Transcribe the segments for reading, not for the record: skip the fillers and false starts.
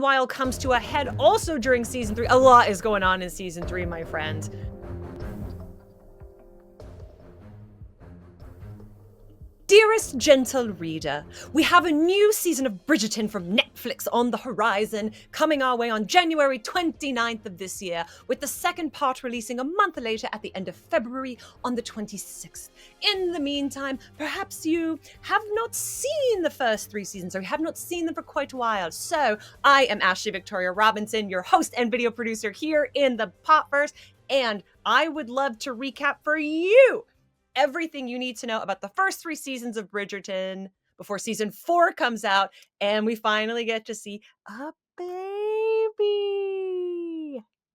While comes to a head also during season 3. A lot is going on in season 3, my friends. Dearest gentle reader, we have a new season of Bridgerton from Netflix on the horizon, coming our way on January 29th of this year, with the second part releasing a month later at the end of February on the 26th. In the meantime, perhaps you have not seen the first 3 seasons, or you have not seen them for quite a while. So, I am Ashley Victoria Robinson, your host and video producer here in the Popverse, and I would love to recap for you everything you need to know about the first 3 seasons of Bridgerton before season 4 comes out and we finally get to see a baby.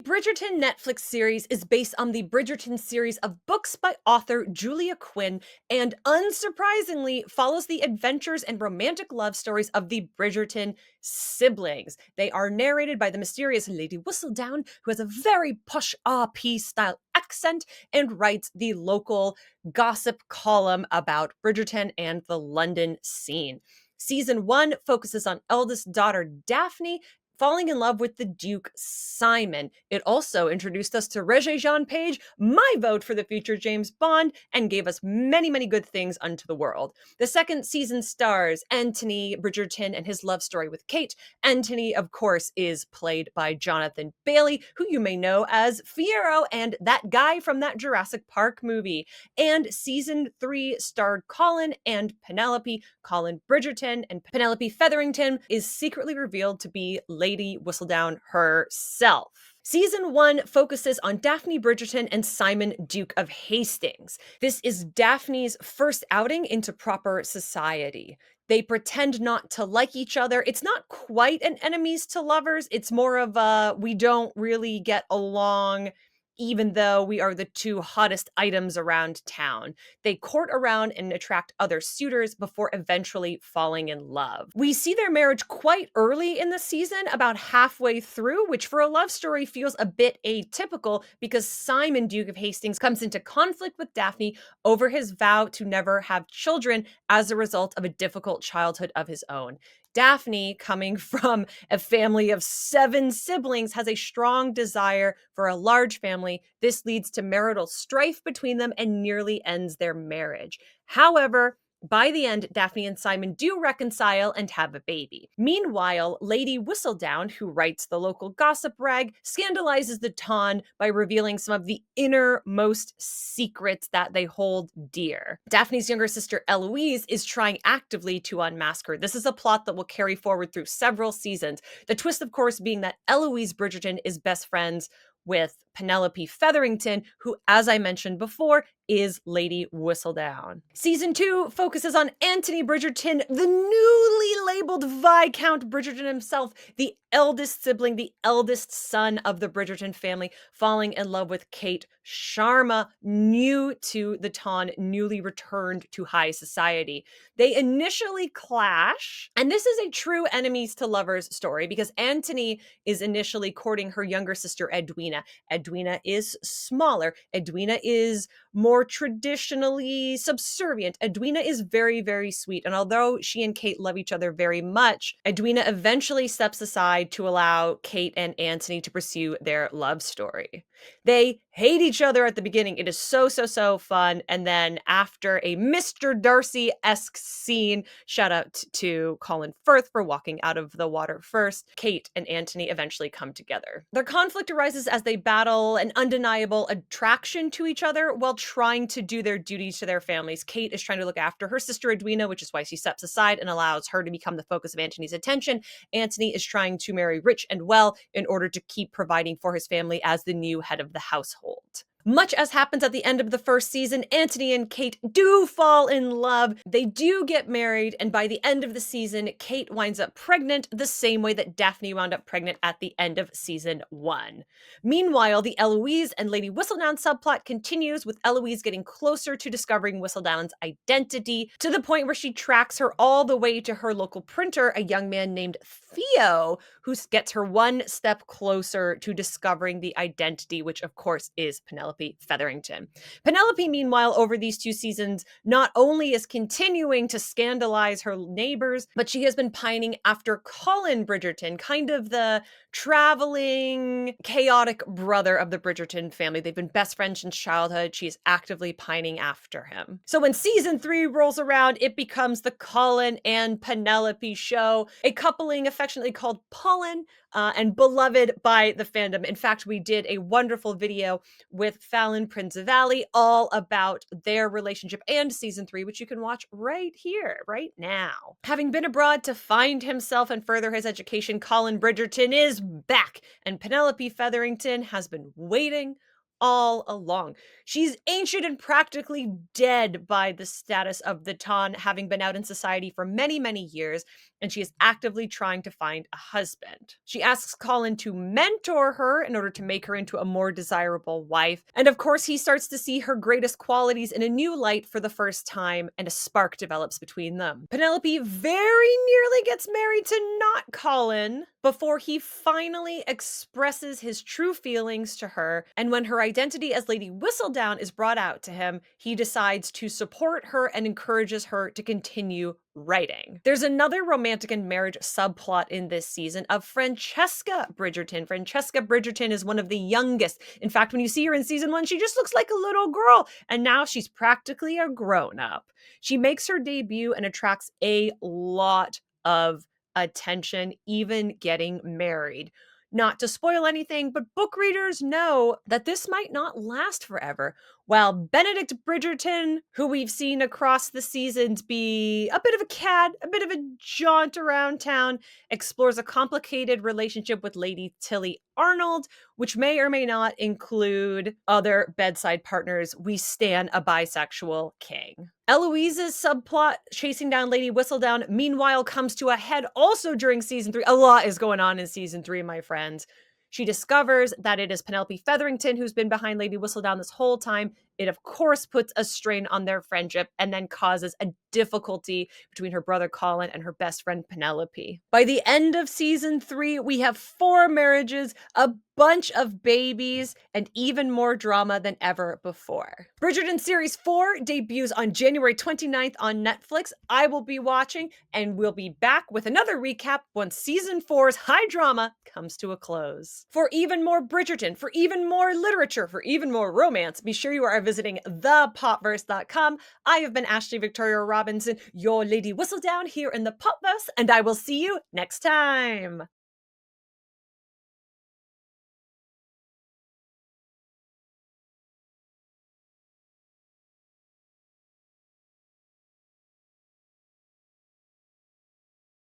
Bridgerton Netflix series is based on the Bridgerton series of books by author Julia Quinn and unsurprisingly follows the adventures and romantic love stories of the Bridgerton siblings. They are narrated by the mysterious Lady Whistledown, who has a very posh RP style accent and writes the local gossip column about Bridgerton and the London scene. Season 1 focuses on eldest daughter Daphne falling in love with the Duke Simon. It also introduced us to Regé-Jean Page, my vote for the future James Bond, and gave us many, many good things unto the world. The second season stars Anthony Bridgerton and his love story with Kate. Anthony, of course, is played by Jonathan Bailey, who you may know as Fiyero and that guy from that Jurassic Park movie. And season 3 starred Colin and Penelope. Colin Bridgerton and Penelope Featherington is secretly revealed to be Lady Whistledown herself. Season 1 focuses on Daphne Bridgerton and Simon, Duke of Hastings. This is Daphne's first outing into proper society. They pretend not to like each other. It's not quite an enemies to lovers. It's more of a we don't really get along, even though we are the 2 hottest items around town. They court around and attract other suitors before eventually falling in love. We see their marriage quite early in the season, about halfway through, which for a love story feels a bit atypical because Simon, Duke of Hastings, comes into conflict with Daphne over his vow to never have children as a result of a difficult childhood of his own. Daphne, coming from a family of 7 siblings, has a strong desire for a large family. This leads to marital strife between them and nearly ends their marriage. However, by the end, Daphne and Simon do reconcile and have a baby. Meanwhile, Lady Whistledown, who writes the local gossip rag, scandalizes the Ton by revealing some of the innermost secrets that they hold dear. Daphne's younger sister Eloise is trying actively to unmask her. This is a plot that will carry forward through several seasons. The twist, of course, being that Eloise Bridgerton is best friends with Penelope Featherington, who, as I mentioned before, is Lady Whistledown. Season 2 focuses on Anthony Bridgerton, the newly labeled Viscount Bridgerton himself, the eldest sibling, the eldest son of the Bridgerton family, falling in love with Kate Sharma, new to the Ton, newly returned to high society. They initially clash, and this is a true enemies to lovers story because Anthony is initially courting her younger sister Edwina. Edwina is smaller. Edwina is more traditionally subservient. Edwina is very, very sweet. And although she and Kate love each other very much, Edwina eventually steps aside to allow Kate and Anthony to pursue their love story. They hate each other at the beginning. It is so, so, so fun. And then after a Mr. Darcy-esque scene, shout out to Colin Firth for walking out of the water first, Kate and Anthony eventually come together. Their conflict arises as they battle an undeniable attraction to each other while trying to do their duties to their families. Kate is trying to look after her sister Edwina, which is why she steps aside and allows her to become the focus of Anthony's attention. Anthony is trying to marry rich and well in order to keep providing for his family as the new head of the household. Much as happens at the end of the first season, Anthony and Kate do fall in love. They do get married, and by the end of the season, Kate winds up pregnant the same way that Daphne wound up pregnant at the end of season 1. Meanwhile, the Eloise and Lady Whistledown subplot continues, with Eloise getting closer to discovering Whistledown's identity, to the point where she tracks her all the way to her local printer, a young man named Theo, who gets her one step closer to discovering the identity, which of course is Penelope Penelope Featherington. Penelope, meanwhile, over these 2 seasons, not only is continuing to scandalize her neighbors, but she has been pining after Colin Bridgerton, kind of the traveling, chaotic brother of the Bridgerton family. They've been best friends since childhood. She's actively pining after him. So when season 3 rolls around, it becomes the Colin and Penelope show, a coupling affectionately called Pollen, and beloved by the fandom. In fact, we did a wonderful video with Fallon Prinzivalli all about their relationship and season 3, which you can watch right here, right now. Having been abroad to find himself and further his education, Colin Bridgerton is back, and Penelope Featherington has been waiting all along. She's ancient and practically dead by the status of the Ton, having been out in society for many, many years, and she is actively trying to find a husband. She asks Colin to mentor her in order to make her into a more desirable wife, and of course he starts to see her greatest qualities in a new light for the first time, and a spark develops between them. Penelope very nearly gets married to not Colin before he finally expresses his true feelings to her, and when her identity as Lady Whistledown is brought out to him, he decides to support her and encourages her to continue writing. There's another romantic and marriage subplot in this season of Francesca Bridgerton. Francesca Bridgerton is one of the youngest. In fact, when you see her in season 1, she just looks like a little girl, and now she's practically a grown-up. She makes her debut and attracts a lot of attention, even getting married. Not to spoil anything, but book readers know that this might not last forever. While Benedict Bridgerton, who we've seen across the seasons be a bit of a cad, a bit of a jaunt around town, explores a complicated relationship with Lady Tilly Arnold, which may or may not include other bedside partners. We stan a bisexual king. Eloise's subplot, chasing down Lady Whistledown, meanwhile comes to a head also during season 3. A lot is going on in season 3, my friends. She discovers that it is Penelope Featherington who's been behind Lady Whistledown this whole time. It, of course, puts a strain on their friendship and then causes a difficulty between her brother Colin and her best friend Penelope. By the end of season 3, we have 4 marriages, a bunch of babies, and even more drama than ever before. Bridgerton Series 4 debuts on January 29th on Netflix. I will be watching, and we'll be back with another recap once season 4's high drama comes to a close. For even more Bridgerton, for even more literature, for even more romance, be sure you are visiting thepopverse.com. I have been Ashley Victoria Robinson, your Lady Whistledown here in the Popverse, and I will see you next time.